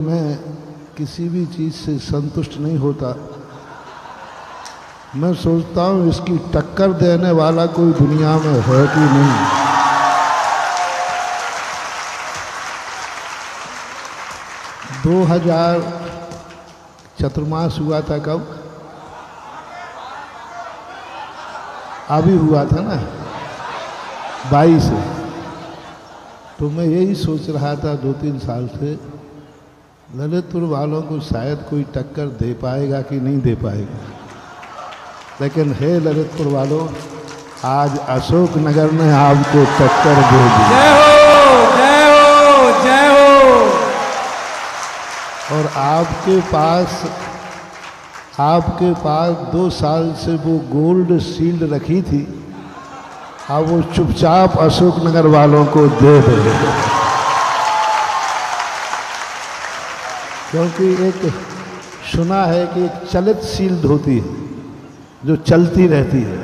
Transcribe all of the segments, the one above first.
मैं किसी भी चीज़ से संतुष्ट नहीं होता। मैं सोचता हूँ इसकी टक्कर देने वाला कोई दुनिया में है कि नहीं। दो 2000 चतुर्मास हुआ था कब? अभी हुआ था ना 22। तो मैं यही सोच रहा था 2-3 साल से, ललितपुर वालों को शायद कोई टक्कर दे पाएगा कि नहीं दे पाएगा। लेकिन हे ललितपुर वालों, आज अशोक नगर ने आपको टक्कर दे दी। जय हो, जय हो, जय हो। और आपके पास 2 साल से वो गोल्ड शील्ड रखी थी, अब वो चुपचाप अशोक नगर वालों को दे दे। क्योंकि एक सुना है कि एक चलित शील्ड होती है जो चलती रहती है,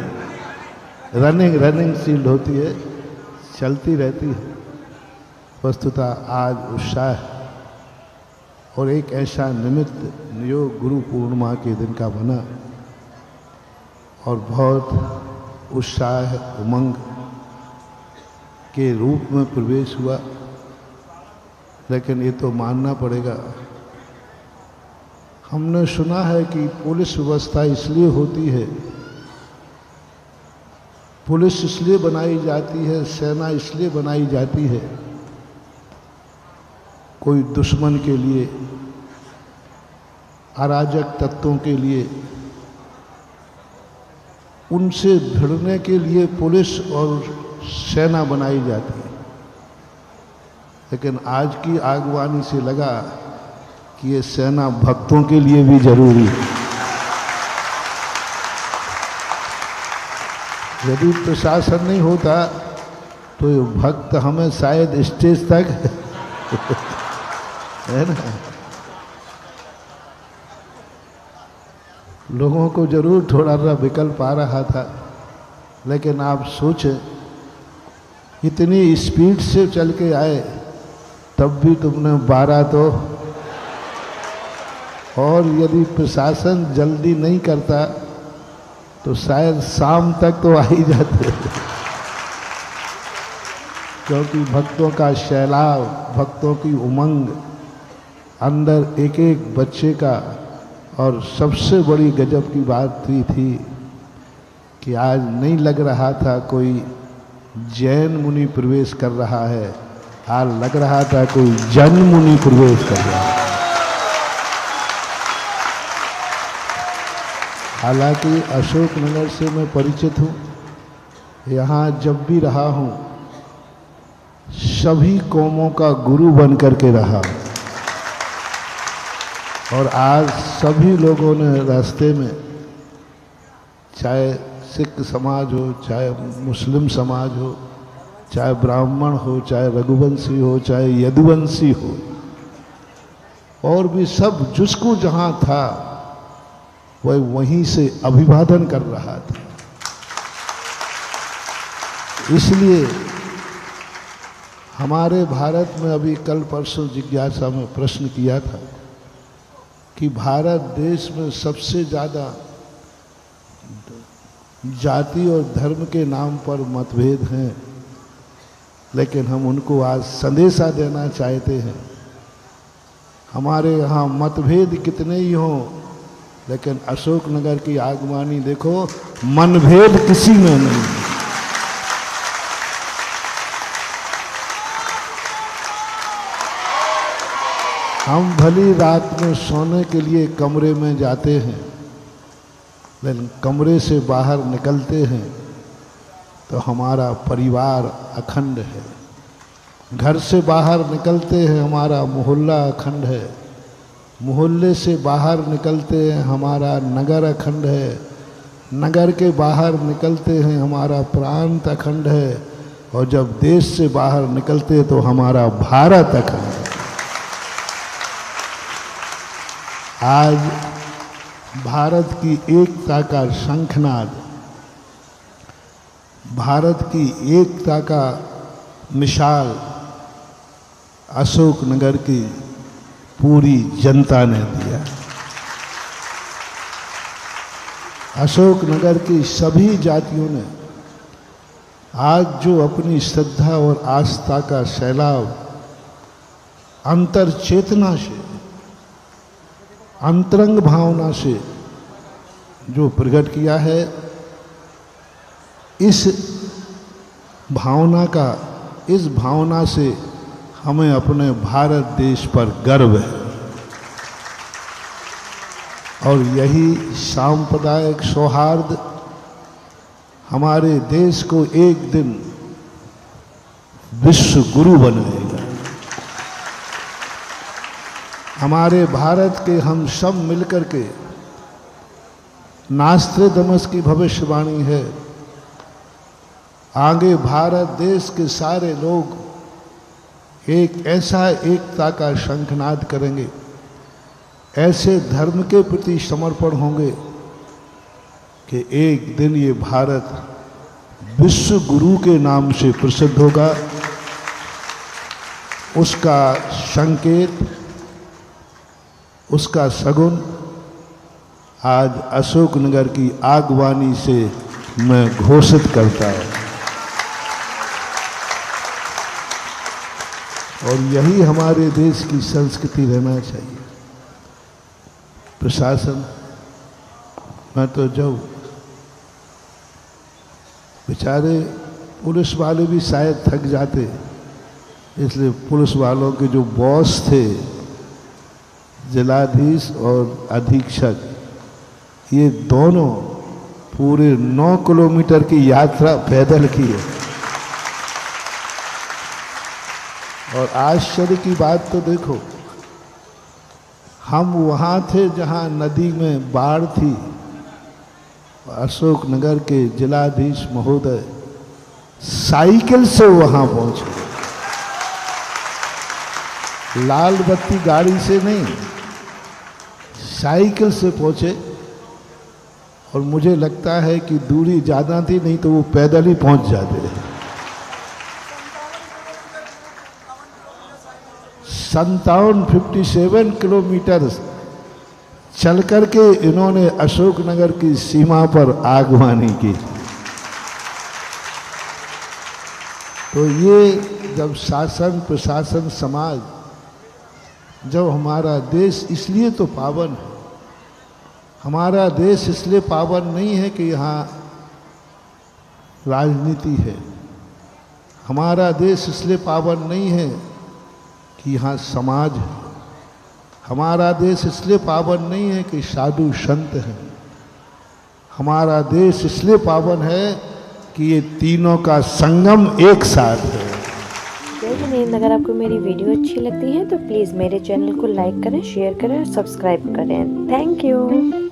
रनिंग शील्ड होती है, चलती रहती है। वस्तुतः आज उत्साह और एक ऐसा निमित्त योग गुरु पूर्णिमा के दिन का बना और बहुत उत्साह उमंग के रूप में प्रवेश हुआ। लेकिन ये तो मानना पड़ेगा, हमने सुना है कि पुलिस व्यवस्था इसलिए होती है, पुलिस इसलिए बनाई जाती है, सेना इसलिए बनाई जाती है, कोई दुश्मन के लिए, अराजक तत्वों के लिए, उनसे भिड़ने के लिए पुलिस और सेना बनाई जाती है। लेकिन आज की आगवानी से लगा कि ये सेना भक्तों के लिए भी जरूरी है। यदि प्रशासन नहीं होता तो ये भक्त हमें शायद स्टेज तक है ना, लोगों को जरूर थोड़ा सा विकल्प आ रहा था। लेकिन आप सोचें, इतनी स्पीड से चल के आए, तब भी तुमने 12 तो, और यदि प्रशासन जल्दी नहीं करता तो शायद शाम तक तो आ ही जाते। क्योंकि भक्तों का सैलाब, भक्तों की उमंग, अंदर एक एक बच्चे का। और सबसे बड़ी गजब की बात थी कि आज नहीं लग रहा था कोई जैन मुनि प्रवेश कर रहा है, आज लग रहा था कोई जन मुनि प्रवेश कर रहा है। हालांकि अशोक नगर से मैं परिचित हूँ, यहाँ जब भी रहा हूँ सभी कौमों का गुरु बन करके रहा। और आज सभी लोगों ने रास्ते में, चाहे सिख समाज हो, चाहे मुस्लिम समाज हो, चाहे ब्राह्मण हो, चाहे रघुवंशी हो, चाहे यदुवंशी हो, और भी सब जिसको जहाँ था वह वहीं से अभिवादन कर रहा था। इसलिए हमारे भारत में अभी कल परसों जिज्ञासा में प्रश्न किया था कि भारत देश में सबसे ज़्यादा जाति और धर्म के नाम पर मतभेद हैं, लेकिन हम उनको आज संदेशा देना चाहते हैं। हमारे यहाँ मतभेद कितने ही हों, लेकिन अशोक नगर की आगवानी देखो, मनभेद किसी में नहीं। हम भली रात में सोने के लिए कमरे में जाते हैं, लेकिन कमरे से बाहर निकलते हैं तो हमारा परिवार अखंड है। घर से बाहर निकलते हैं हमारा मोहल्ला अखंड है, मोहल्ले से बाहर निकलते हैं हमारा नगर अखंड है, नगर के बाहर निकलते हैं हमारा प्रांत अखंड है, और जब देश से बाहर निकलते तो हमारा भारत अखंड है। आज भारत की एकता का शंखनाद, भारत की एकता का मिसाल अशोक नगर की पूरी जनता ने दिया। अशोकनगर की सभी जातियों ने आज जो अपनी श्रद्धा और आस्था का सैलाब अंतर चेतना से, अंतरंग भावना से जो प्रकट किया है, इस भावना से हमें अपने भारत देश पर गर्व है। और यही सांप्रदायिक सौहार्द हमारे देश को एक दिन विश्व गुरु बनाएगा। हमारे भारत के हम सब मिलकर के, नास्त्रेदमस की भविष्यवाणी है, आगे भारत देश के सारे लोग एक ऐसा एकता का शंखनाद करेंगे, ऐसे धर्म के प्रति समर्पण होंगे कि एक दिन ये भारत विश्व गुरु के नाम से प्रसिद्ध होगा। उसका संकेत, उसका सगुन आज अशोकनगर की आगवानी से मैं घोषित करता हूँ। और यही हमारे देश की संस्कृति रहना चाहिए। प्रशासन, मैं तो जब बेचारे पुलिस वाले भी शायद थक जाते, इसलिए पुलिस वालों के जो बॉस थे, जिलाधीश और अधीक्षक, ये दोनों पूरे 9 किलोमीटर की यात्रा पैदल की है। और आश्चर्य की बात तो देखो, हम वहाँ थे जहाँ नदी में बाढ़ थी, अशोकनगर के जिलाधीश महोदय साइकिल से वहाँ पहुँचे, लाल बत्ती गाड़ी से नहीं, साइकिल से पहुँचे। और मुझे लगता है कि दूरी ज़्यादा थी, नहीं तो वो पैदल ही पहुँच जाते। 57 किलोमीटर चल करके इन्होंने अशोकनगर की सीमा पर आगवानी की। तो ये जब शासन, प्रशासन, समाज, जब हमारा देश इसलिए तो पावन है, हमारा देश इसलिए पावन नहीं है कि यहाँ राजनीति है, हमारा देश इसलिए पावन नहीं है कि यहाँ समाज है, हमारा देश इसलिए पावन नहीं है कि साधु संत हैं, हमारा देश इसलिए पावन है कि ये तीनों का संगम एक साथ है। अगर आपको मेरी वीडियो अच्छी लगती है तो प्लीज़ मेरे चैनल को लाइक करें, शेयर करें और सब्सक्राइब करें। Thank you.